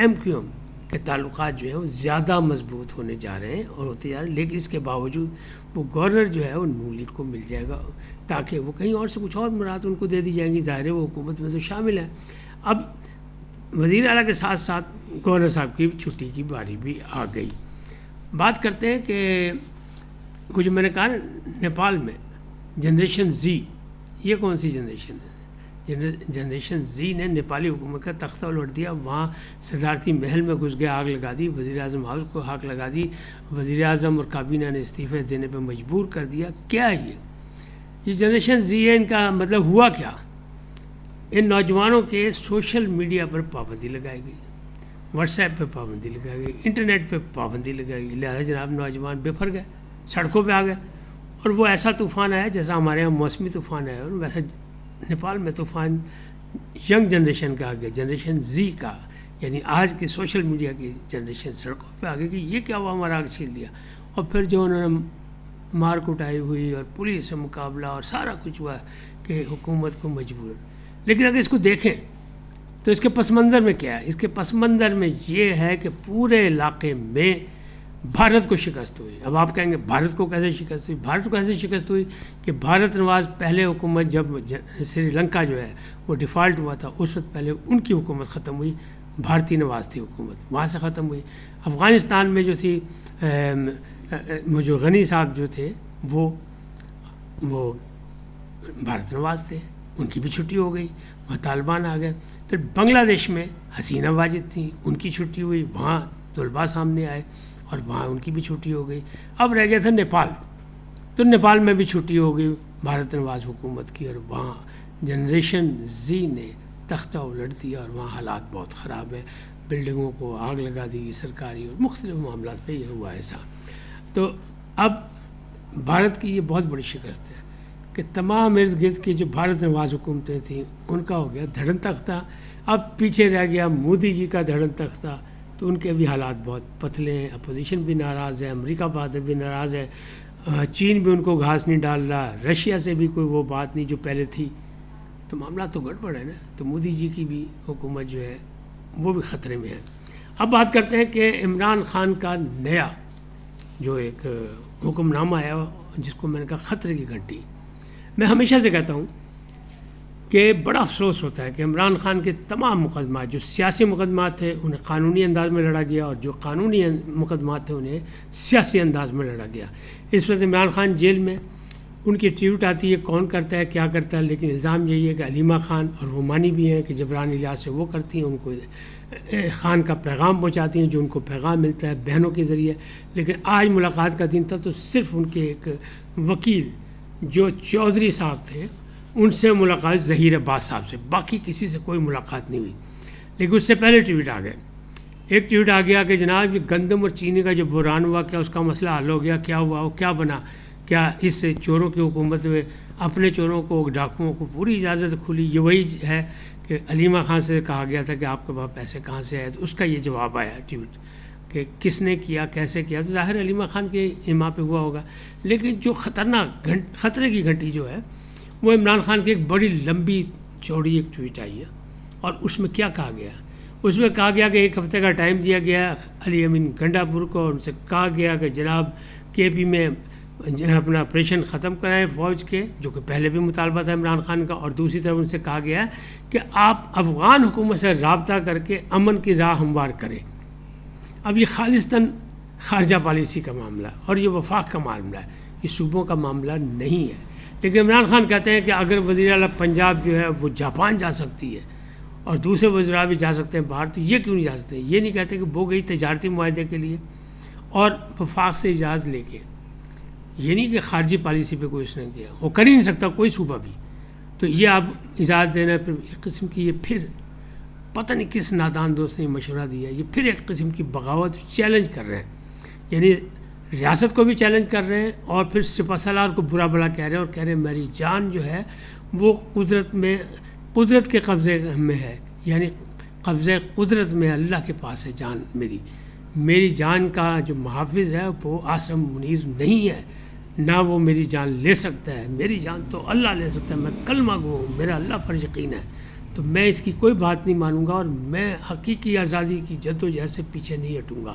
MQM کہ تعلقات جو ہیں وہ زیادہ مضبوط ہونے جا رہے ہیں اور ہوتے جا رہے ہیں، لیکن اس کے باوجود وہ گورنر جو ہے وہ نون لیگ کو مل جائے گا تاکہ وہ کہیں اور سے کچھ اور مراد ان کو دے دی جائیں گی، ظاہر ہے وہ حکومت میں تو شامل ہے۔ اب وزیر اعلیٰ کے ساتھ ساتھ گورنر صاحب کی چھٹی کی باری بھی آ گئی۔ بات کرتے ہیں کہ وہ جو میں نے کہا نا نیپال میں جنریشن زی، یہ کون سی جنریشن ہے؟ جنریشن زی نے نیپالی حکومت کا تختہ الٹ دیا، وہاں صدارتی محل میں گھس گیا، آگ لگا دی، وزیر اعظم ہاؤس کو آگ لگا دی، وزیر اعظم اور کابینہ نے استعفے دینے پہ مجبور کر دیا۔ کیا ہے یہ جنریشن زی ہے؟ ان کا مطلب ہوا کیا؟ ان نوجوانوں کے سوشل میڈیا پر پابندی لگائی گئی، واٹس ایپ پہ پابندی لگائی گئی، انٹرنیٹ پہ پابندی لگائی گئی، لہٰذا جناب نوجوان بے پھر گئے، سڑکوں پہ آ گئے، اور وہ ایسا طوفان آیا جیسا ہمارے یہاں موسمی طوفان آیا، اور ویسا نیپال میں طوفان ینگ جنریشن کا آ گیا، جنریشن زی کا، یعنی آج کی سوشل میڈیا کی جنریشن سڑکوں پہ آ گئی کہ یہ کیا ہوا، ہمارا آگ چھین لیا، اور پھر جو انہوں نے مار کٹائی ہوئی اور پولیس سے مقابلہ اور سارا کچھ ہوا کہ حکومت کو مجبور۔ لیکن اگر اس کو دیکھیں تو اس کے پس منظر میں کیا ہے؟ اس کے پس منظر میں یہ ہے کہ پورے علاقے میں بھارت کو شکست ہوئی۔ اب آپ کہیں گے بھارت کو کیسے شکست ہوئی؟ بھارت کو کیسے شکست ہوئی کہ بھارت نواز پہلے حکومت جب سری لنکا جو ہے وہ ڈیفالٹ ہوا تھا، اس وقت پہلے ان کی حکومت ختم ہوئی، بھارتی نواز تھی حکومت، وہاں سے ختم ہوئی۔ افغانستان میں جو تھی جو غنی صاحب جو تھے وہ بھارت نواز تھے، ان کی بھی چھٹی ہو گئی، وہاں طالبان آ گئے۔ پھر بنگلہ دیش میں حسینہ واجد تھیں، ان کی چھٹی ہوئی، وہاں طلباء سامنے آئے اور وہاں ان کی بھی چھٹی ہو گئی۔ اب رہ گیا تھا نیپال، تو نیپال میں بھی چھٹی ہو گئی بھارت نواز حکومت کی، اور وہاں جنریشن زی نے تختہ الٹ دیا، اور وہاں حالات بہت خراب ہیں، بلڈنگوں کو آگ لگا دی سرکاری، اور مختلف معاملات پہ یہ ہوا ایسا۔ تو اب بھارت کی یہ بہت بڑی شکست ہے کہ تمام ارد گرد کی جو بھارت نواز حکومتیں تھیں ان کا ہو گیا دھڑن تختہ۔ اب پیچھے رہ گیا مودی جی کا دھڑن تختہ، تو ان کے بھی حالات بہت پتلے ہیں، اپوزیشن بھی ناراض ہے، امریکہ بہادر بھی ناراض ہے، چین بھی ان کو گھاس نہیں ڈال رہا، رشیا سے بھی کوئی وہ بات نہیں جو پہلے تھی، تو معاملہ تو گڑبڑ ہے نا۔ تو مودی جی کی بھی حکومت جو ہے وہ بھی خطرے میں ہے۔ اب بات کرتے ہیں کہ عمران خان کا نیا جو ایک حکم نامہ ہے جس کو میں نے کہا خطرے کی گھنٹی۔ میں ہمیشہ سے کہتا ہوں کہ بڑا افسوس ہوتا ہے کہ عمران خان کے تمام مقدمات جو سیاسی مقدمات تھے انہیں قانونی انداز میں لڑا گیا، اور جو قانونی مقدمات تھے انہیں سیاسی انداز میں لڑا گیا۔ اس وقت عمران خان جیل میں، ان کی ٹویٹ آتی ہے کون کرتا ہے کیا کرتا ہے، لیکن الزام یہی ہے کہ علیمہ خان، اور وہ مانی بھی ہیں کہ جبران الیاس سے وہ کرتی ہیں، ان کو خان کا پیغام پہنچاتی ہیں جو ان کو پیغام ملتا ہے بہنوں کے ذریعے۔ لیکن آج ملاقات کا دن تھا تو صرف ان کے ایک وکیل جو چودھری صاحب تھے ان سے ملاقات ظہیر عباس صاحب سے، باقی کسی سے کوئی ملاقات نہیں ہوئی۔ لیکن اس سے پہلے ٹویٹ آ گئے، ایک ٹویٹ آ گیا کہ جناب یہ گندم اور چینی کا جو بحران ہوا، کیا اس کا مسئلہ حل ہو گیا؟ کیا ہوا؟ وہ کیا بنا؟ کیا اس چوروں کی حکومت میں اپنے چوروں کو، ڈاکوؤں کو پوری اجازت کھلی؟ یہ وہی ہے کہ علیمہ خان سے کہا گیا تھا کہ آپ کے پاس پیسے کہاں سے آئے، تو اس کا یہ جواب آیا ٹویٹ کہ کس نے کیا، کیسے کیا۔ تو ظاہر علیمہ خان کے ایما پہ ہوا ہوگا۔ لیکن جو خطرناک خطرے کی گھنٹی جو ہے وہ عمران خان کی ایک بڑی لمبی چوڑی ایک ٹویٹ آئی ہے، اور اس میں کیا کہا گیا؟ اس میں کہا گیا کہ ایک ہفتے کا ٹائم دیا گیا علی امین گنڈا پور کو، اور ان سے کہا گیا کہ جناب کے پی میں اپنا آپریشن ختم کرائیں فوج کے، جو کہ پہلے بھی مطالبہ تھا عمران خان کا، اور دوسری طرف ان سے کہا گیا کہ آپ افغان حکومت سے رابطہ کر کے امن کی راہ ہموار کریں۔ اب یہ خالصتاً خارجہ پالیسی کا معاملہ ہے، اور یہ وفاق کا معاملہ ہے، یہ صوبوں کا معاملہ نہیں ہے۔ لیکن عمران خان کہتے ہیں کہ اگر وزیر اعلیٰ پنجاب جو ہے وہ جاپان جا سکتی ہے اور دوسرے وزراء بھی جا سکتے ہیں باہر، تو یہ کیوں نہیں جا سکتے؟ یہ نہیں کہتے کہ وہ گئی تجارتی معاہدے کے لیے اور وفاق سے اجازت لے کے، یہ نہیں کہ خارجی پالیسی پہ کوئی اس نے کیا، وہ کر ہی نہیں سکتا کوئی صوبہ بھی، تو یہ آپ اجازت دینا پھر ایک قسم کی، یہ پھر پتہ نہیں کس نادان دوست نے مشورہ دیا، یہ پھر ایک قسم کی بغاوت، چیلنج کر رہے ہیں، یعنی ریاست کو بھی چیلنج کر رہے ہیں اور پھر سپہ سالار کو برا بھلا کہہ رہے ہیں، اور کہہ رہے ہیں میری جان جو ہے وہ قدرت کے قبضے میں ہے، یعنی قبضہ قدرت میں اللہ کے پاس ہے جان میری جان کا جو محافظ ہے وہ عاصم منیر نہیں ہے، نہ وہ میری جان لے سکتا ہے، میری جان تو اللہ لے سکتا ہے، میں کلمہ گو ہوں، میرا اللہ پر یقین ہے۔ تو تو میں اس کی کوئی بات نہیں مانوں گا اور میں حقیقی آزادی کی جدوجہد سے پیچھے نہیں ہٹوں گا۔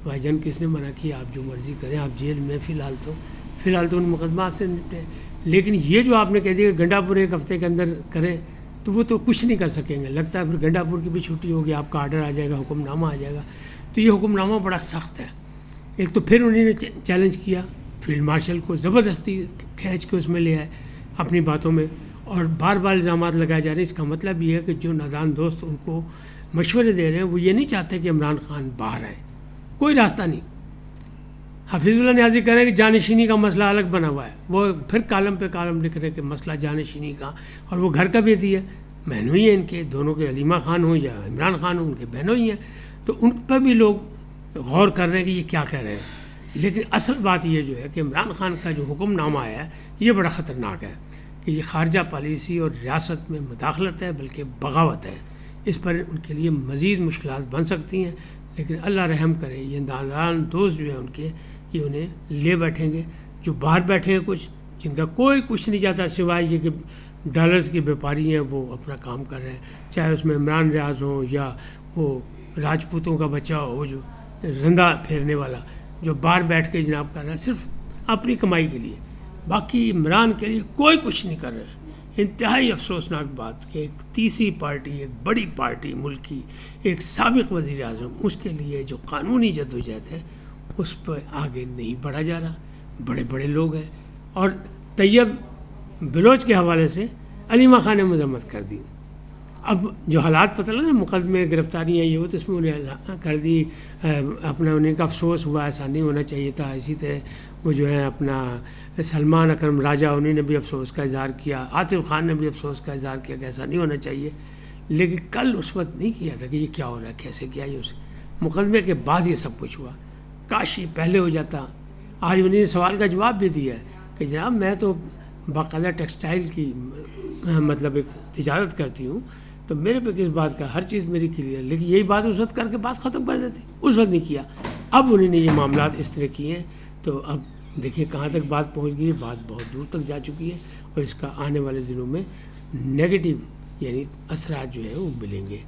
بھائی جان کس نے منع کیا؟ آپ جو مرضی کریں، آپ جیل میں فی الحال تو ان مقدمات سے نپٹیں، لیکن یہ جو آپ نے کہہ دیا کہ گنڈا پور ایک ہفتے کے اندر کریں تو وہ تو کچھ نہیں کر سکیں گے۔ لگتا ہے پھر گنڈا پور کی بھی چھٹی ہوگی، آپ کا آرڈر آ جائے گا، حکم نامہ آ جائے گا۔ تو یہ حکم نامہ بڑا سخت ہے۔ ایک تو پھر انہوں نے چیلنج کیا فیلڈ مارشل کو، زبردستی کھینچ کے اس میں لے آئے اپنی باتوں میں، اور بار بار الزامات لگائے جا رہے ہیں۔ اس کا مطلب یہ ہے کہ جو نادان دوست ان کو مشورے دے رہے ہیں وہ یہ نہیں چاہتے کہ عمران خان باہر آئے، کوئی راستہ نہیں۔ حفیظ اللہ نیازی کہہ رہے ہیں کہ جانشینی کا مسئلہ الگ بنا ہوا ہے، وہ پھر کالم پہ کالم لکھ رہے ہیں کہ مسئلہ جانشینی کا، اور وہ گھر کا بھی ہے، بہنوں ہی ہیں ان کے دونوں کے، علیمہ خان ہوں یا عمران خان ہوں، ان کے بہنوں ہی ہیں، تو ان پہ بھی لوگ غور کر رہے ہیں کہ یہ کیا کہہ رہے ہیں۔ لیکن اصل بات یہ جو ہے کہ عمران خان کا جو حکم نامہ آیا ہے یہ بڑا خطرناک ہے کہ یہ خارجہ پالیسی اور ریاست میں مداخلت ہے، بلکہ بغاوت ہے۔ اس پر ان کے لیے مزید مشکلات بن سکتی ہیں، لیکن اللہ رحم کرے، یہ نادان دوست جو ہیں ان کے، یہ انہیں لے بیٹھیں گے۔ جو باہر بیٹھے ہیں کچھ، جن کا کوئی کچھ نہیں چاہتا سوائے یہ کہ ڈالرز کے بیپاری ہیں، وہ اپنا کام کر رہے ہیں، چاہے اس میں عمران ریاض ہوں یا وہ راجپوتوں کا بچہ ہو، وہ جو رندہ پھیرنے والا جو باہر بیٹھ کے جناب کر رہا ہے صرف اپنی کمائی کے لیے، باقی عمران کے لیے کوئی کچھ نہیں کر رہے۔ انتہائی افسوسناک بات کہ ایک تیسری پارٹی، ایک بڑی پارٹی ملک کی، ایک سابق وزیر اعظم، اس کے لیے جو قانونی جدوجہد ہے اس پہ آگے نہیں بڑھا جا رہا۔ بڑے بڑے لوگ ہیں، اور طیب بلوچ کے حوالے سے علیمہ خان نے مذمت کر دی۔ اب جو حالات پتہ لگا، مقدمے گرفتاریاں یہ وہ، تو اس میں انہیں کر دی اپنا، انہیں کا افسوس ہوا، ایسا نہیں ہونا چاہیے تھا۔ اسی طرح وہ جو ہے اپنا سلمان اکرم راجہ، انہیں نے بھی افسوس کا اظہار کیا، عاطف خان نے بھی افسوس کا اظہار کیا کہ ایسا نہیں ہونا چاہیے، لیکن کل اس وقت نہیں کیا تھا کہ یہ کیا ہو رہا ہے، کیسے کیا یہ اس مقدمے کے بعد یہ سب کچھ ہوا۔ کاش یہ پہلے ہو جاتا۔ آج انہیں سوال کا جواب بھی دیا ہے کہ جناب میں تو باقاعدہ ٹیکسٹائل کی مطلب ایک تجارت کرتی ہوں، تو میرے پہ کس بات کا، ہر چیز میری کلیئر، لیکن یہی بات اس وقت کر کے بات ختم کر دیتی، اس وقت نہیں کیا۔ اب انہوں نے یہ معاملات اس طرح کیے ہیں، تو اب دیکھیں کہاں تک بات پہنچ گئی ہے، بات بہت دور تک جا چکی ہے، اور اس کا آنے والے دنوں میں نیگیٹو یعنی اثرات جو ہے وہ ملیں گے۔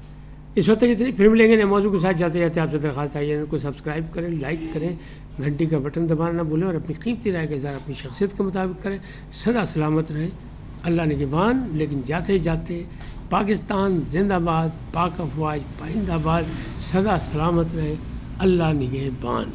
اس وقت تک اتنی، پھر ملیں گے نئے موضوع کے ساتھ۔ جاتے جاتے آپ سے درخواست ہے ان کو سبسکرائب کریں، لائک کریں، گھنٹی کا بٹن دبانا نہ بھولیں، اور اپنی قیمتی رائے کا اظہار اپنی شخصیت کے مطابق کریں۔ سدا سلامت رہیں، اللہ نگہبان۔ لیکن جاتے جاتے پاکستان زندہ باد، پاک افواج پائندہ باد، سدا سلامت رہے، اللہ نگہبان۔